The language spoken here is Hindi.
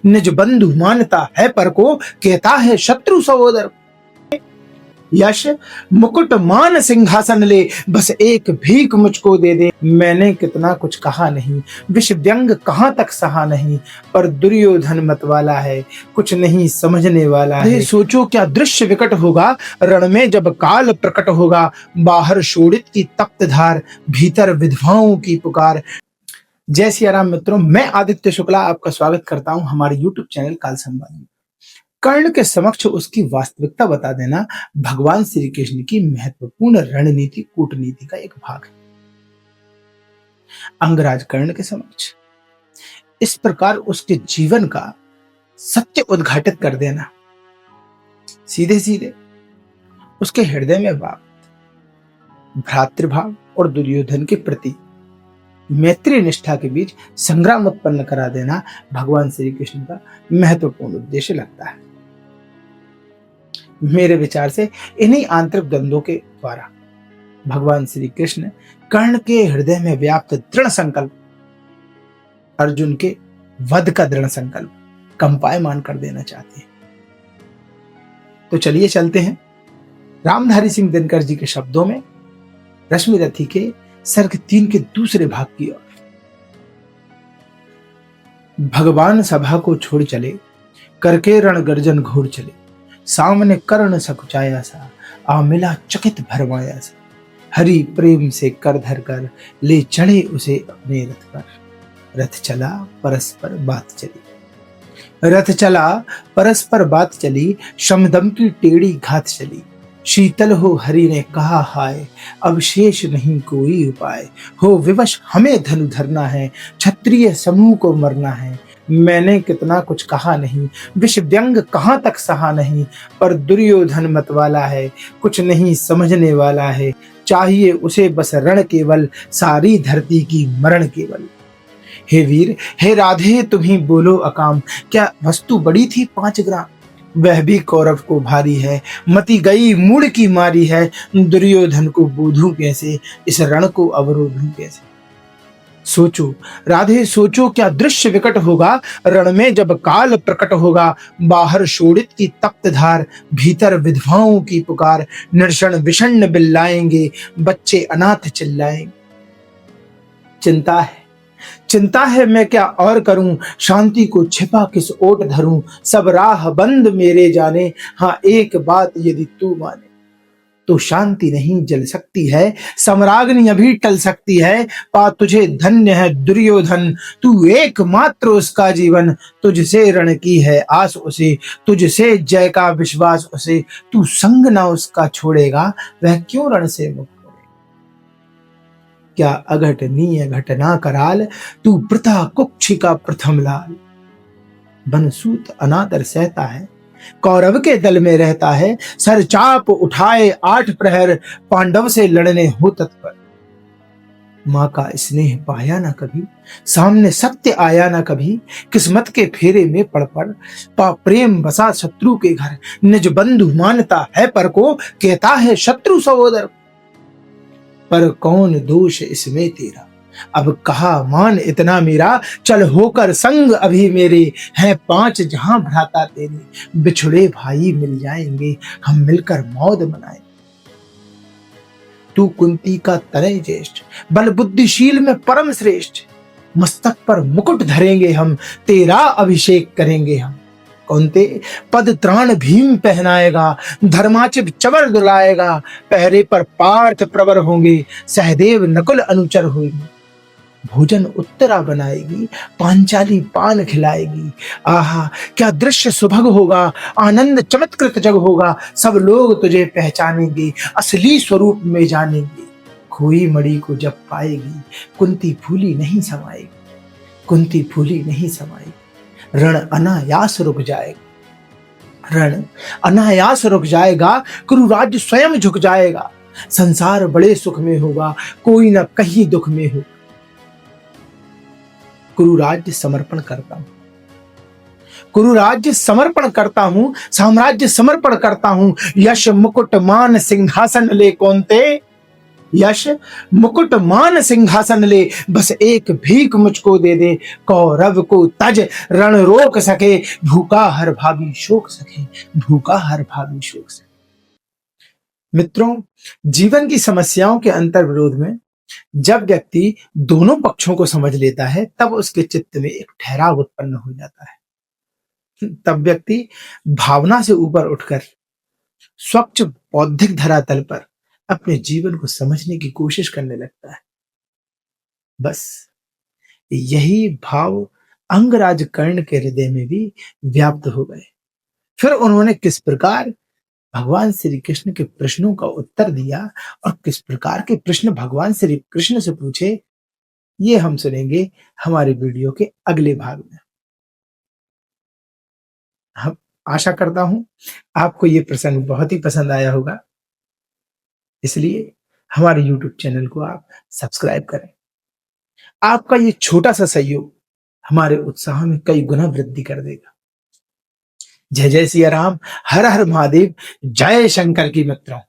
निज बंधु मानता है पर को, कहता है शत्रु सहोदर। यश मुकुट मान सिंहासन ले, बस एक भीख मुझको दे दे। मैंने कितना कुछ कहा नहीं, विष व्यंग कहाँ तक सहा नहीं, पर दुर्योधन मतवाला है, कुछ नहीं समझने वाला है। सोचो क्या दृश्य विकट होगा, रण में जब काल प्रकट होगा। बाहर शोणित की तप्त धार, भीतर विधवाओं की पुकार। जय सिया राम मित्रों, मैं आदित्य शुक्ला आपका स्वागत करता हूं हमारे YouTube चैनल काल संवाद में। कर्ण के समक्ष उसकी वास्तविकता बता देना भगवान श्री कृष्ण की महत्वपूर्ण रणनीति कूटनीति का एक भाग है। अंगराज कर्ण के समक्ष इस प्रकार उसके जीवन का सत्य उद्घाटित कर देना, सीधे सीधे उसके हृदय में भ्रातृभाव और दुर्योधन के प्रति मैत्री निष्ठा के बीच संग्राम उत्पन्न करा देना भगवान श्री कृष्ण का महत्वपूर्ण उद्देश्य लगता है। मेरे विचार से इन्हीं आंतरिक द्वंद्वों के द्वारा भगवान श्री कृष्ण कर्ण के हृदय में व्याप्त दृढ़ संकल्प, अर्जुन के वध का दृढ़ संकल्प कंपायमान कर देना चाहते हैं। तो चलिए चलते हैं रामधारी सिंह दिनकर जी के शब्दों में रश्मि रथी के सर्ग 3 के दूसरे भाग की ओर। भगवान सभा को छोड़ चले, करके रण गर्जन घोर चले। सामने कर्ण सकुचाया सा, आ मिला चकित भरमाया सा। हरि प्रेम से कर धर कर, ले चढ़े उसे अपने रथ पर। रथ चला परस्पर बात चली, रथ चला परस्पर बात चली। शमदम की टेढ़ी घात चली। शीतल हो हरि ने कहा हाय, अब शेष नहीं कोई उपाय। हो विवश हमें धनु धरना है, क्षत्रिय समूह को मरना है। मैंने कितना कुछ कहा नहीं, विष व्यंग कहाँ तक सहा नहीं, पर दुर्योधन मतवाला है, कुछ नहीं समझने वाला है। चाहिए उसे बस रण केवल, सारी धरती की मरण केवल। हे वीर हे राधे तुम्ही बोलो अकाम, क्या वस्तु बड़ी थी 5 ग्राम। वह भी कौरव को भारी है, मति गई मूड की मारी है। दुर्योधन को बोधूं कैसे, इस रण को अवरोधूं कैसे। सोचो राधे सोचो क्या दृश्य विकट होगा, रण में जब काल प्रकट होगा। बाहर शोणित की तप्त धार, भीतर विधवाओं की पुकार। निर्षण विषण्ण बिल्लाएंगे, बच्चे अनाथ चिल्लाएंगे। चिंता है मैं क्या और करूं, शांति को छिपा किस ओट धरूं। सब राह बंद मेरे जाने, हाँ एक बात यदि तू माने। तो शांति नहीं जल सकती है, सम्राग्नि अभी टल सकती है। पा तुझे धन्य है दुर्योधन, तू एकमात्र उसका जीवन। तुझसे रण की है आस उसे, तुझसे जय का विश्वास उसे। तू संग ना उसका छोड़ेगा, वह क्यों रण से मुक्त। क्या अघटनीय घटना कराल, तू वृथा कुक्षी का प्रथम लाल। बनसूत अनादर सहता है, कौरव के दल में रहता है। सर चाप उठाए 8 प्रहर, पांडव से लड़ने हो तत्पर। माँ का स्नेह पाया ना कभी, सामने सत्य आया ना कभी। किस्मत के फेरे में पड़ पा प्रेम बसा शत्रु के घर। निज बंधु मानता है पर को, कहता है शत्रु सहोदर। पर कौन दोष इसमें तेरा, अब कहा मान इतना मेरा। चल होकर संग अभी मेरे, हैं 5 जहां भ्राता तेरे। बिछुड़े भाई मिल जाएंगे, हम मिलकर मौज मनाएंगे। तू कुंती का तनय ज्येष्ठ, बल बुद्धिशील में परम श्रेष्ठ। मस्तक पर मुकुट धरेंगे हम, तेरा अभिषेक करेंगे हम। कौनते पद त्राण भीम पहनाएगा, धर्माचिप चवर दुलाएगा। पहरे पर पार्थ प्रवर होंगे, सहदेव नकुल अनुचर होंगे। भोजन उत्तरा बनाएगी, पांचाली पान खिलाएगी। आहा क्या दृश्य सुभग होगा, आनंद चमत्कृत जग होगा। सब लोग तुझे पहचानेंगे, असली स्वरूप में जानेंगे। खोई मणि को जब पाएगी, कुंती फूली नहीं समाएगी, कुंती फूली नहीं समाएगी। रण अनायास रुक जाएगा, रण अनायास रुक जाएगा। कुरुराज्य स्वयं झुक जाएगा। संसार बड़े सुख में होगा, कोई न कहीं दुख में हो। कुरुराज्य समर्पण करता हूं, कुरुराज्य समर्पण करता हूं, साम्राज्य समर्पण करता हूं। यश मुकुट मान सिंहासन ले कौनते, यश मुकुट मान सिंहासन ले, बस एक भीख मुझको दे दे, कौरव को तज रण रोक सके, भूखा हर भावी शोक सके, भूखा हर भावी शोक सके। मित्रों, जीवन की समस्याओं के अंतर विरोध में जब व्यक्ति दोनों पक्षों को समझ लेता है, तब उसके चित्त में एक ठहराव उत्पन्न हो जाता है। तब व्यक्ति भावना से ऊपर उठकर स्वच्छ बौद्धिक धरातल पर अपने जीवन को समझने की कोशिश करने लगता है। बस यही भाव अंगराज कर्ण के हृदय में भी व्याप्त हो गए। फिर उन्होंने किस प्रकार भगवान श्री कृष्ण के प्रश्नों का उत्तर दिया और किस प्रकार के प्रश्न भगवान श्री कृष्ण से पूछे, ये हम सुनेंगे हमारे वीडियो के अगले भाग में। हम आशा करता हूं आपको ये प्रसंग बहुत ही पसंद आया होगा, इसलिए हमारे YouTube चैनल को आप सब्सक्राइब करें। आपका ये छोटा सा सहयोग हमारे उत्साह में कई गुना वृद्धि कर देगा। जय जय सिया राम, हर हर महादेव, जय शंकर की मित्रों।